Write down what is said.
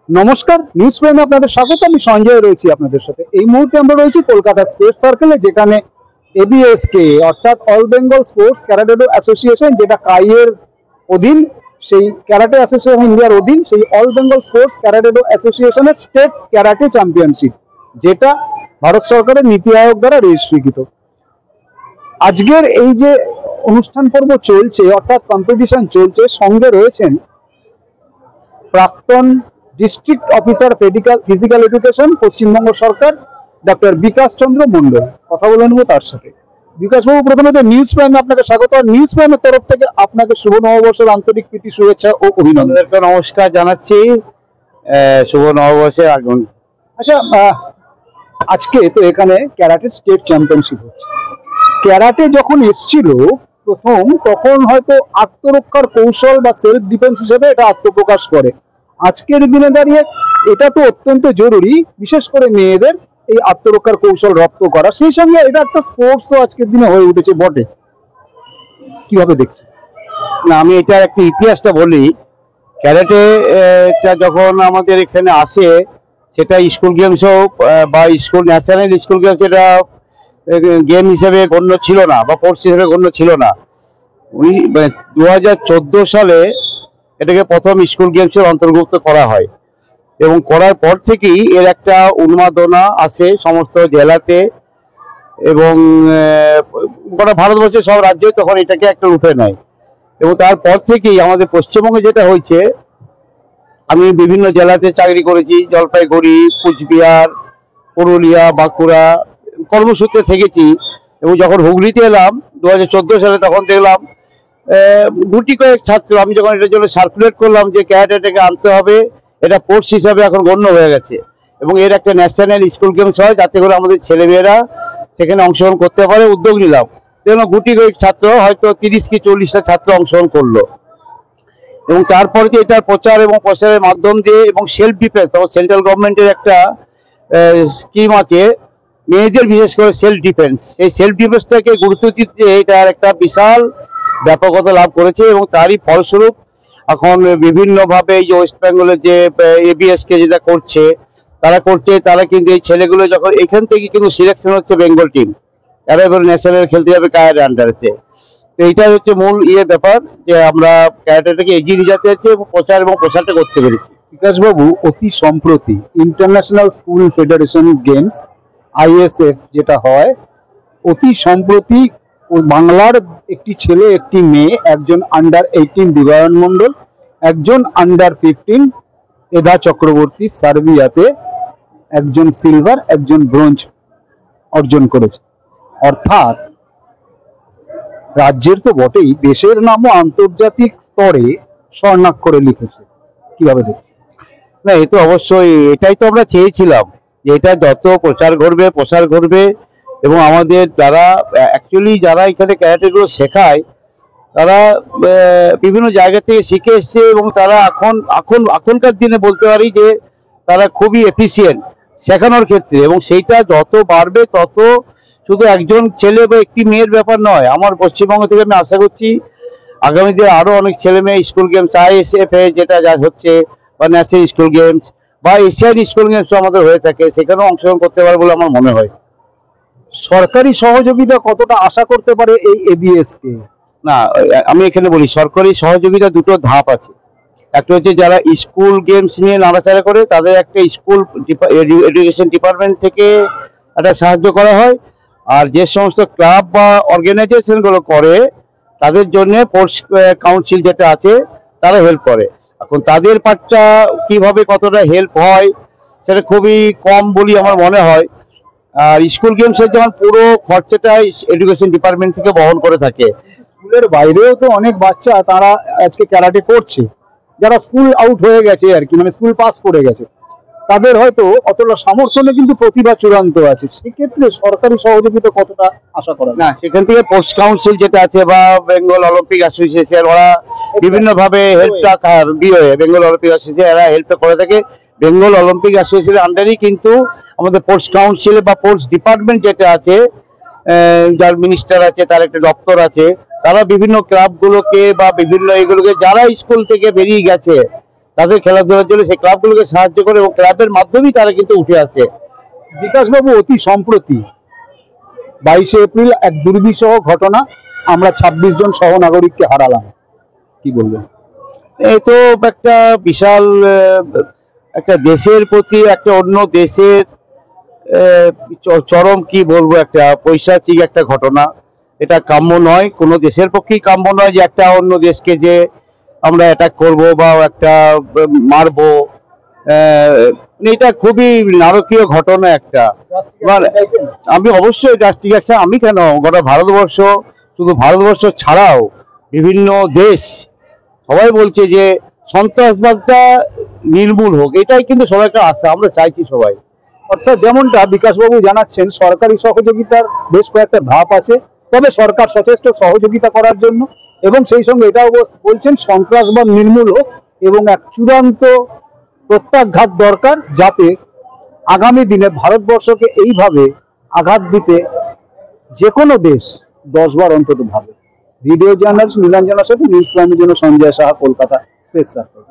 নমস্কার, নিউজ প্রাইমে আপনাদের স্বাগত। আমি সঞ্জয় রয়েছি আপনাদের সাথে। এই মুহূর্তে আমরা রয়েছি কলকাতা স্পোর্টস সার্কেলে, যেখানে এবিএসকে অর্থাৎ all Bengal sports karate association, যেটা কাইয়ের অধীন, সেই ক্যারাটে অ্যাসোসিয়েশন ইন্ডিয়ার অধীন, সেই অল বেঙ্গল স্পোর্টস ক্যারাটে অ্যাসোসিয়েশনের স্টেট ক্যারাটে চ্যাম্পিয়নশিপ, যেটা ভারত সরকারের নীতি আয়োগ দ্বারা রেজিস্ট্রিকৃত। আজকের এই যে অনুষ্ঠান পর্ব চলছে, অর্থাৎ কম্পিটিশন চলছে, সঙ্গে রয়েছেন প্রাক্তন district officer physical education, Paschimbanga সরকার, ডক্টর বিকাশ চন্দ্র মন্ডল। কথা বলে নেবো তার সাথে। বিকাশবাবু, প্রথমে তো নিউজ প্রাইমে আপনাকে স্বাগত। আর নিউজ প্রাইমের তরফ থেকে আপনাকে শুভ নববর্ষের আন্তরিক প্রীতি, শুভেচ্ছা ও অভিনন্দন। নমস্কার জানাচ্ছি, শুভ নববর্ষের আগমন। আচ্ছা, আজকে তো এখানে ক্যারাটে স্টেট চ্যাম্পিয়নশিপ হচ্ছে। ক্যারাটে যখন এসছিল প্রথম, তখন হয়তো আত্মরক্ষার কৌশল বা সেলফ ডিফেন্স হিসেবে এটা আত্মপ্রকাশ করে। আজকের দিনে দাঁড়িয়ে এটা তো অত্যন্ত জরুরি, বিশেষ করে মেয়েদের এই আত্মরক্ষার কৌশল রপ্ত করা। সেই সঙ্গে এটা একটা স্পোর্টসও আজকের দিনে হয়ে উঠেছে বটে। কিভাবে দেখছেন? না, আমি এটার একটা ইতিহাসটা বলি। ক্যারাটে যখন আমাদের এখানে আসে, সেটা স্কুল গেমস হোক বা স্কুল ন্যাশনাল স্কুল গেমস, এটা গেম হিসেবে গণ্য ছিল না বা কোর্স হিসেবে গণ্য ছিল না। 2014 সালে এটাকে প্রথম স্কুল গেমসের অন্তর্ভুক্ত করা হয়, এবং করার পর থেকেই এর একটা উন্মাদনা আসে সমস্ত জেলাতে, এবং গোটা ভারতবর্ষের সব রাজ্যে তখন এটাকে একটা রূপে নেয়। এবং তারপর থেকেই আমাদের পশ্চিমবঙ্গে যেটা হয়েছে, আমি বিভিন্ন জেলাতে চাকরি করেছি, জলপাইগুড়ি, কুচবিহার, পুরুলিয়া, বাঁকুড়া, কর্মসূত্রে থেকেছি। এবং যখন হুগলিতে এলাম 2014 সালে, তখন দেখলাম গুটি কয়েক ছাত্র, আমি যখন এটার জন্য সার্কুলেট করলাম যে ক্যারাটেটাকে আনতে হবে, এটা কোর্স হিসাবে এখন গণ্য হয়ে গেছে, এবং এর একটা ন্যাশনাল স্কুল গেমস হয় যাতে করে আমাদের ছেলেমেয়েরা সেখানে অংশগ্রহণ করতে পারে, উদ্যোগ নিলাম। দেখলাম গুটি কয়েক ছাত্র, হয়তো 30 কি 40টা ছাত্র অংশগ্রহণ করলো। এবং তারপরে যে এটার প্রচার এবং প্রসারের মাধ্যম দিয়ে, এবং সেলফ ডিফেন্স, সেন্ট্রাল গভর্নমেন্টের একটা স্কিম আছে মেয়েদের, বিশেষ করে সেলফ ডিফেন্স, এই সেলফ ডিফেন্সটাকে গুরুত্ব দিতে এটার একটা বিশাল ব্যাপকতা লাভ করেছে। এবং তারই ফলস্বরূপ এখন বিভিন্নভাবে এই যে ওয়েস্ট বেঙ্গলের যে এবিএসকে যেটা করছে, তারা কিন্তু এই ছেলেগুলো যখন এখান থেকে কিন্তু সিলেকশন হচ্ছে বেঙ্গল টিম, তারা এবার ন্যাশনাল খেলতে যাবে কায়ারে আন্ডারেতে। তো এইটাই হচ্ছে মূল ব্যাপার, যে আমরা ক্যারাটেটাকে এগিয়ে নিয়ে যেতে হচ্ছে এবং প্রচারটা করতে পেরেছি। বিকাশবাবু, অতি সম্প্রতি international school federation games, ISF যেটা হয়, অতি সম্প্রতি বাংলার একটি ছেলে একটি মেয়ে, একজন আন্ডার 18 দিবায়ন মণ্ডল, একজন আন্ডার 15 এদা চক্রবর্তী, সার্বিয়াতে একজন সিলভার একজন ব্রোঞ্জ অর্জন করেছে। অর্থাৎ রাজ্যের তো বটেই, দেশের নামও আন্তর্জাতিক স্তরে স্বর্ণাক্ষরে লিখেছে। কিভাবে দেখছি? না, এ তো অবশ্যই, এটাই তো আমরা চেয়েছিলাম, যে এটা যত প্রসার ঘটবে, এবং আমাদের যারা যারা এখানে ক্যারাটেগুলো শেখায়, তারা বিভিন্ন জায়গা থেকে শিখে এসছে, এবং তারা এখনকার দিনে বলতে পারি যে তারা খুবই এফিসিয়েন্ট শেখানোর ক্ষেত্রে। এবং সেইটা যত বাড়বে, তত শুধু একজন ছেলে বা একটি মেয়ের ব্যাপার নয়। আমার পশ্চিমবঙ্গ থেকে আমি আশা করছি আগামীতে আরো অনেক ছেলে মেয়ে স্কুল গেমস, আইএসএফ যেটা যা হচ্ছে, বা ন্যাশনাল স্কুল গেমস বা এশিয়ান স্কুল গেমস আমাদের হয়ে থাকে, সেখানেও অংশগ্রহণ করতে পারে বলে আমার মনে হয়। সরকারি সহযোগিতা কতটা আশা করতে পারে এই এবিএস কে? না, আমি এখানে বলি, সরকারি সহযোগিতা দুটো ধাপ আছে। একটা হচ্ছে যারা স্কুল গেমস নিয়ে নাড়াচাড়া করে, তাদের একটা স্কুল এডুকেশন ডিপার্টমেন্ট থেকে একটা সাহায্য করা হয়। আর যে সমস্ত ক্লাব বা অর্গানাইজেশনগুলো করে, তাদের জন্য স্পোর্টস কাউন্সিল যেটা আছে, তারা হেল্প করে। এখন তাদের পার্টটা কিভাবে কতটা হেল্প হয়, সেটা খুবই কম বলি আমার মনে হয়। আর স্কুল গেমসের যেমন পুরো খরচাটা এডুকেশন ডিপার্টমেন্ট থেকে বহন করে থাকে। স্কুলের বাইরেও তো অনেক বাচ্চা তারা আজকে ক্যারাটে করছে, যারা স্কুল আউট হয়ে গেছে আর কি, মানে স্কুল পাস করে গেছে, তাদের হয়তো অতটা সামর্থ্য নেই, কিন্তু প্রতিভা চূড়ান্ত আছে। সেক্ষেত্রে সরকারি সহযোগিতা কতটা আশা করা না, সেখান থেকে স্পোর্টস কাউন্সিল যেটা আছে বা বেঙ্গল অলিম্পিক অ্যাসোসিয়েশন, ওরা বিভিন্নভাবে হেল্পটা, বেঙ্গল অলিম্পিক অ্যাসোসিয়েশন এরা হেল্পটা করে থাকে। বেঙ্গল অলিম্পিক অ্যাসোসিয়েশনের আন্ডারেই কিন্তু আমাদের স্পোর্টস কাউন্সিল বা স্পোর্টস ডিপার্টমেন্ট যেটা আছে, যার মিনিস্টার আছে, তার একটা দপ্তর আছে, তারা বিভিন্ন ক্লাবগুলোকে বা বিভিন্ন এগুলোকে, যারা স্কুল থেকে বেরিয়ে গেছে, তাদের খেলাধুলার জন্য সেই ক্লাবগুলোকে সাহায্য করে এবং ক্লাবের মাধ্যমেই তারা কিন্তু উঠে আসে। বিকাশবাবু, অতি সম্প্রতি 22শে এপ্রিল এক দুর্বিষহ ঘটনা, আমরা 26 জন সহনাগরিককে হারালাম, কি বলবেন? এই তো একটা বিশাল একটা দেশের প্রতি একটা অন্য দেশের চরম কি বলবো একটা পৈশাচিক একটা ঘটনা। এটা কাম্য নয়, কোনো দেশের পক্ষেই কাম্য নয় যে একটা অন্য দেশকে যে আমরা অ্যাটাক করব বা একটা মারবো। এটা খুবই নারকীয় ঘটনা একটা। এবার আমি অবশ্যই জাস্টিস অ্যাকশন, আমি কেন, গোটা ভারতবর্ষ, শুধু ভারতবর্ষ ছাড়াও বিভিন্ন দেশ সবাই বলছে যে সন্ত্রাসবাদটা নির্মূল হোক, এটাই কিন্তু সবাইকে আশা, আমরা চাইছি সবাই। অর্থাৎ যেমনটা বিকাশবাবু জানাচ্ছেন, সরকারি সহযোগিতার বেশ কয়েকটা ধাপ আছে, তবে সরকার যথেষ্ট সহযোগিতা করার জন্য, এবং সেই সঙ্গে এটাও বলছেন সন্ত্রাসবাদ নির্মূল হোক এবং এক চূড়ান্ত প্রত্যাঘাত দরকার, যাতে আগামী দিনে ভারতবর্ষকে এইভাবে আঘাত দিতে যে কোনো দেশ 10 বার অন্তত ভাবে। ভিডিও জার্নালিস্ট নীলাঞ্জনার সাথে নিউজ প্রাইমের জন্য সঞ্জয় সাহা, কলকাতা স্পেস সার্কেল।